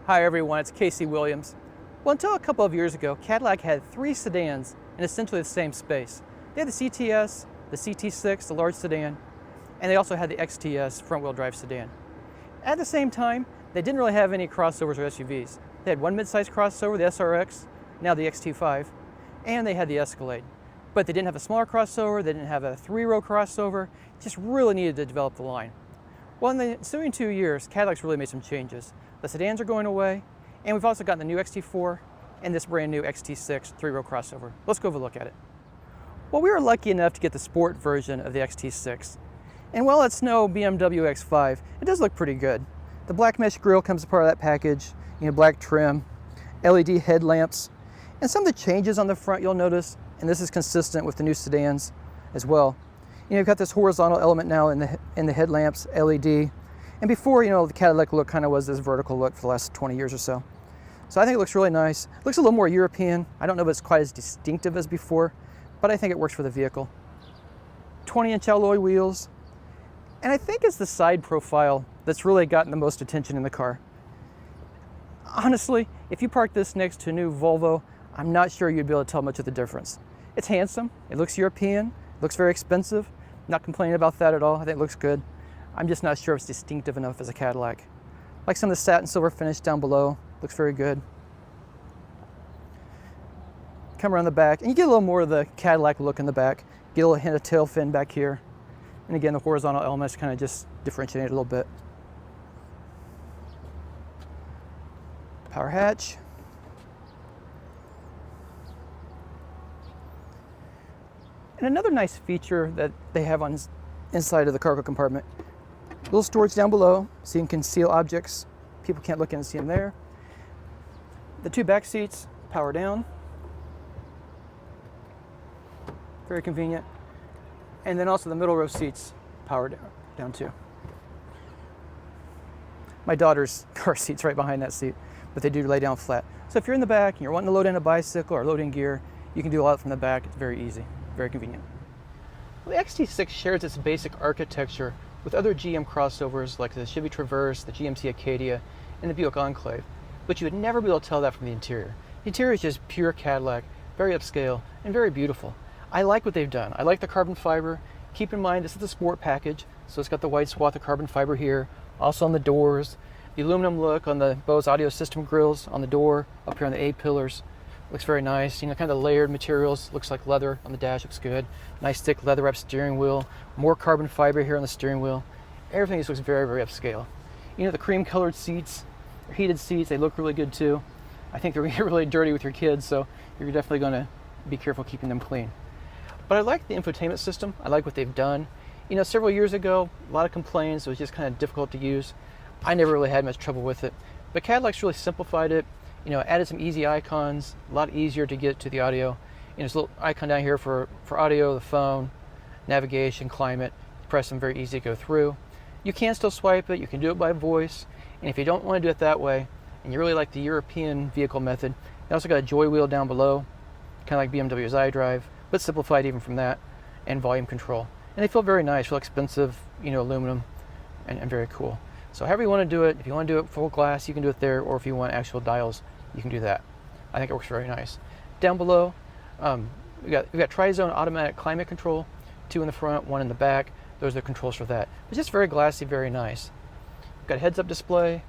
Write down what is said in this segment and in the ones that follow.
Hi everyone, it's Casey Williams. Well, until a couple of years ago, Cadillac had 3 sedans in essentially the same space. They had the CTS, the CT6, the large sedan, and they also had the XTS front-wheel drive sedan. At the same time, they didn't really have any crossovers or SUVs. They had one mid-size crossover, the SRX, now the XT5, and they had the Escalade. But they didn't have a smaller crossover, they didn't have a 3-row crossover, just really needed to develop the line. Well, in the ensuing 2 years, Cadillac's really made some changes. The sedans are going away, and we've also gotten the new XT4 and this brand new XT6 3-row crossover. Let's go have a look at it. Well, we were lucky enough to get the sport version of the XT6. And while it's no BMW X5, it does look pretty good. The black mesh grille comes as part of that package, black trim, LED headlamps, and some of the changes on the front you'll notice, and this is consistent with the new sedans as well. You've got this horizontal element now in the headlamps, LED. And before, the Cadillac look kind of was this vertical look for the last 20 years or so. So I think it looks really nice. It looks a little more European. I don't know if it's quite as distinctive as before, but I think it works for the vehicle. 20-inch alloy wheels. And I think it's the side profile that's really gotten the most attention in the car. Honestly, if you park this next to a new Volvo, I'm not sure you'd be able to tell much of the difference. It's handsome, it looks European, it looks very expensive. Not complaining about that at all, I think it looks good. I'm just not sure if it's distinctive enough as a Cadillac. Like some of the satin silver finish down below, looks very good. Come around the back, and you get a little more of the Cadillac look in the back. Get a little hint of tail fin back here. And again, the horizontal elements kind of just differentiate it a little bit. Power hatch. And another nice feature that they have on inside of the cargo compartment, a little storage down below so you can conceal objects. People can't look in and see them there. The 2 back seats, power down. Very convenient. And then also the middle row seats, power down too. My daughter's car seat's right behind that seat, but they do lay down flat. So if you're in the back and you're wanting to load in a bicycle or load in gear, you can do all that from the back. It's very easy, very convenient. Well, the XT6 shares its basic architecture with other GM crossovers like the Chevy Traverse, the GMC Acadia, and the Buick Enclave, but you would never be able to tell that from the interior. The interior is just pure Cadillac, very upscale, and very beautiful. I like what they've done. I like the carbon fiber. Keep in mind, this is the sport package, so it's got the white swath of carbon fiber here, also on the doors, the aluminum look on the Bose audio system grills on the door, up here on the A-pillars. Looks very nice, kind of the layered materials, looks like leather on the dash, looks good. Nice thick leather wrapped steering wheel, more carbon fiber here on the steering wheel. Everything just looks very, very upscale. The cream colored seats, they're heated seats, they look really good too. I think they're gonna get really dirty with your kids, so you're definitely gonna be careful keeping them clean. But I like the infotainment system, I like what they've done. Several years ago, a lot of complaints, it was just kind of difficult to use. I never really had much trouble with it, but Cadillac's really simplified it. Added some easy icons, a lot easier to get to the audio. There's a little icon down here for audio, the phone, navigation, climate. Press them, very easy to go through. You can still swipe it, you can do it by voice, and if you don't want to do it that way, and you really like the European vehicle method, they also got a joy wheel down below, kind of like BMW's iDrive, but simplified even from that, and volume control. And they feel very nice, real expensive, aluminum, and very cool. So however you want to do it, if you want to do it full glass, you can do it there, or if you want actual dials, you can do that. I think it works very nice. Down below, we got tri-zone automatic climate control, 2 in the front, 1 in the back. Those are the controls for that. It's just very glassy, very nice. Got a heads-up display,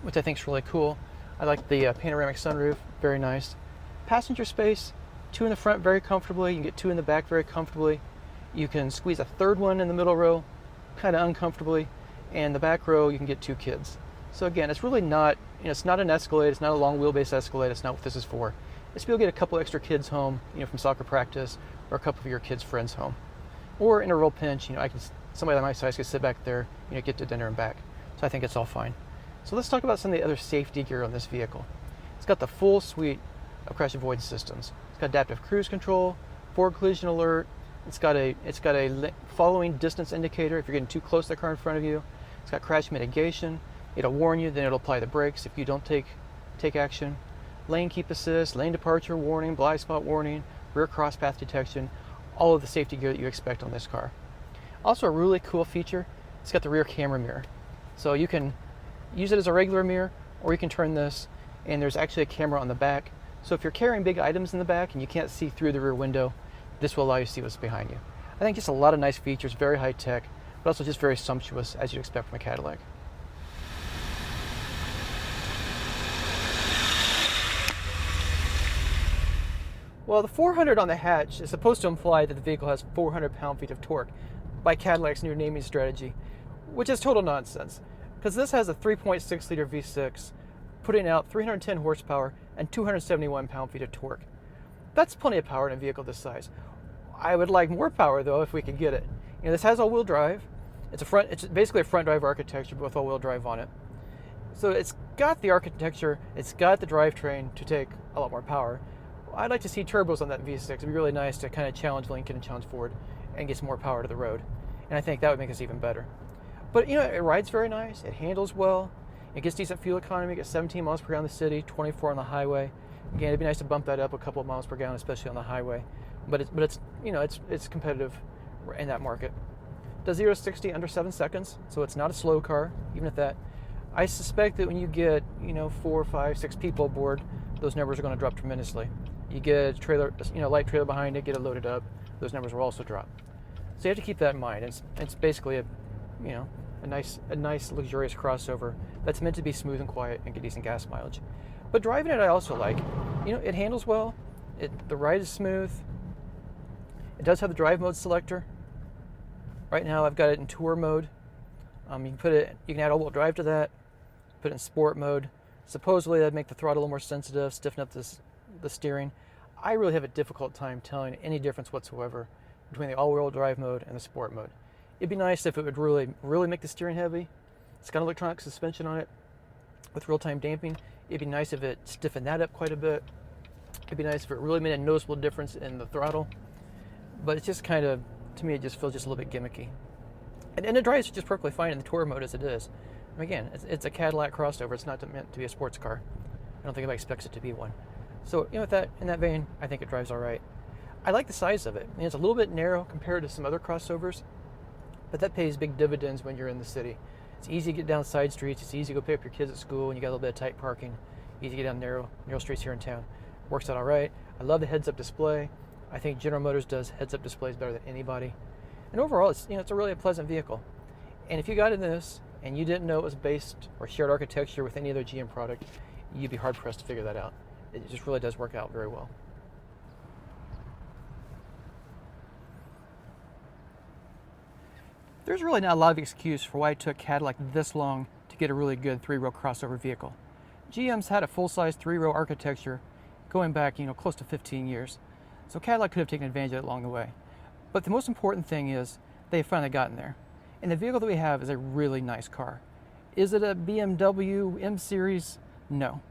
which I think is really cool. I like the panoramic sunroof, very nice. Passenger space, 2 in the front very comfortably. You can get 2 in the back very comfortably. You can squeeze a 3rd one in the middle row, kind of uncomfortably. And the back row, you can get 2 kids. So again, it's really not, it's not an Escalade, it's not a long wheelbase Escalade, it's not what this is for. It's to be able to get a couple extra kids home, from soccer practice, or a couple of your kids' friends home. Or in a real pinch, somebody of my size could sit back there, get to dinner and back. So I think it's all fine. So let's talk about some of the other safety gear on this vehicle. It's got the full suite of crash avoidance systems. It's got adaptive cruise control, forward collision alert. It's got a following distance indicator if you're getting too close to the car in front of you. It's got crash mitigation. It'll warn you, then it'll apply the brakes if you don't take action. Lane keep assist, lane departure warning, blind spot warning, rear cross path detection, all of the safety gear that you expect on this car. Also a really cool feature, it's got the rear camera mirror. So you can use it as a regular mirror, or you can turn this, and there's actually a camera on the back. So if you're carrying big items in the back and you can't see through the rear window, this will allow you to see what's behind you. I think just a lot of nice features, very high tech, but also just very sumptuous, as you'd expect from a Cadillac. Well, the 400 on the hatch is supposed to imply that the vehicle has 400 pound-feet of torque by Cadillac's new naming strategy, which is total nonsense, because this has a 3.6-liter V6 putting out 310 horsepower and 271 pound-feet of torque. That's plenty of power in a vehicle this size. I would like more power, though, if we could get it. This has all-wheel drive. It's basically a front-drive architecture with all-wheel drive on it. So it's got the architecture, it's got the drivetrain to take a lot more power. I'd like to see turbos on that V6. It'd be really nice to kind of challenge Lincoln and challenge Ford and get some more power to the road. And I think that would make us even better. But it rides very nice. It handles well. It gets decent fuel economy. It gets 17 miles per gallon in the city, 24 on the highway. Again, it'd be nice to bump that up a couple of miles per gallon, especially on the highway. But it's competitive in that market. It does 0 to 60 under 7 seconds, so it's not a slow car, even at that. I suspect that when you get 4, 5, 6 people aboard, those numbers are going to drop tremendously. You get a trailer, light trailer behind it, get it loaded up, those numbers will also drop. So you have to keep that in mind. It's basically a nice luxurious crossover that's meant to be smooth and quiet and get decent gas mileage. But driving it I also like. It handles well. The ride is smooth. It does have the drive mode selector. Right now I've got it in tour mode. You can add all-wheel drive to that, put it in sport mode. Supposedly that'd make the throttle a little more sensitive, stiffen up the steering. I really have a difficult time telling any difference whatsoever between the all-wheel drive mode and the sport mode. It'd be nice if it would really make the steering heavy. It's got electronic suspension on it with real-time damping. It'd be nice if it stiffened that up quite a bit. It'd be nice if it really made a noticeable difference in the throttle. But it's just kind of, to me, it just feels just a little bit gimmicky. And it drives just perfectly fine in the tour mode as it is. And again, it's a Cadillac crossover. It's not meant to be a sports car. I don't think anybody expects it to be one. So in that vein, I think it drives all right. I like the size of it. It's a little bit narrow compared to some other crossovers, but that pays big dividends when you're in the city. It's easy to get down side streets. It's easy to go pick up your kids at school, and you got a little bit of tight parking. Easy to get down narrow streets here in town. Works out all right. I love the heads-up display. I think General Motors does heads-up displays better than anybody. And overall, it's a really pleasant vehicle. And if you got in this and you didn't know it was based or shared architecture with any other GM product, you'd be hard-pressed to figure that out. It just really does work out very well. There's really not a lot of excuse for why it took Cadillac this long to get a really good three-row crossover vehicle. GM's had a full-size three-row architecture going back, close to 15 years. So Cadillac could have taken advantage of it along the way. But the most important thing is they've finally gotten there. And the vehicle that we have is a really nice car. Is it a BMW M Series? No.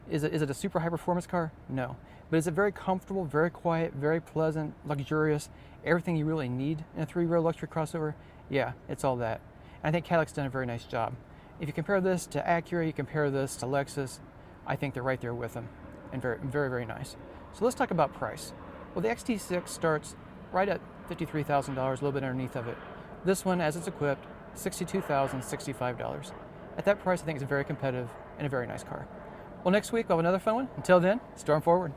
Is it a super high performance car? No. But is it very comfortable, very quiet, very pleasant, luxurious, everything you really need in a three-row luxury crossover? Yeah, it's all that. And I think Cadillac's done a very nice job. If you compare this to Acura, you compare this to Lexus, I think they're right there with them, and very, very, very nice. So let's talk about price. Well, the XT6 starts right at $53,000, a little bit underneath of it. This one, as it's equipped, $62,065. At that price, I think it's very competitive and a very nice car. Well, next week we'll have another fun one. Until then, storm forward.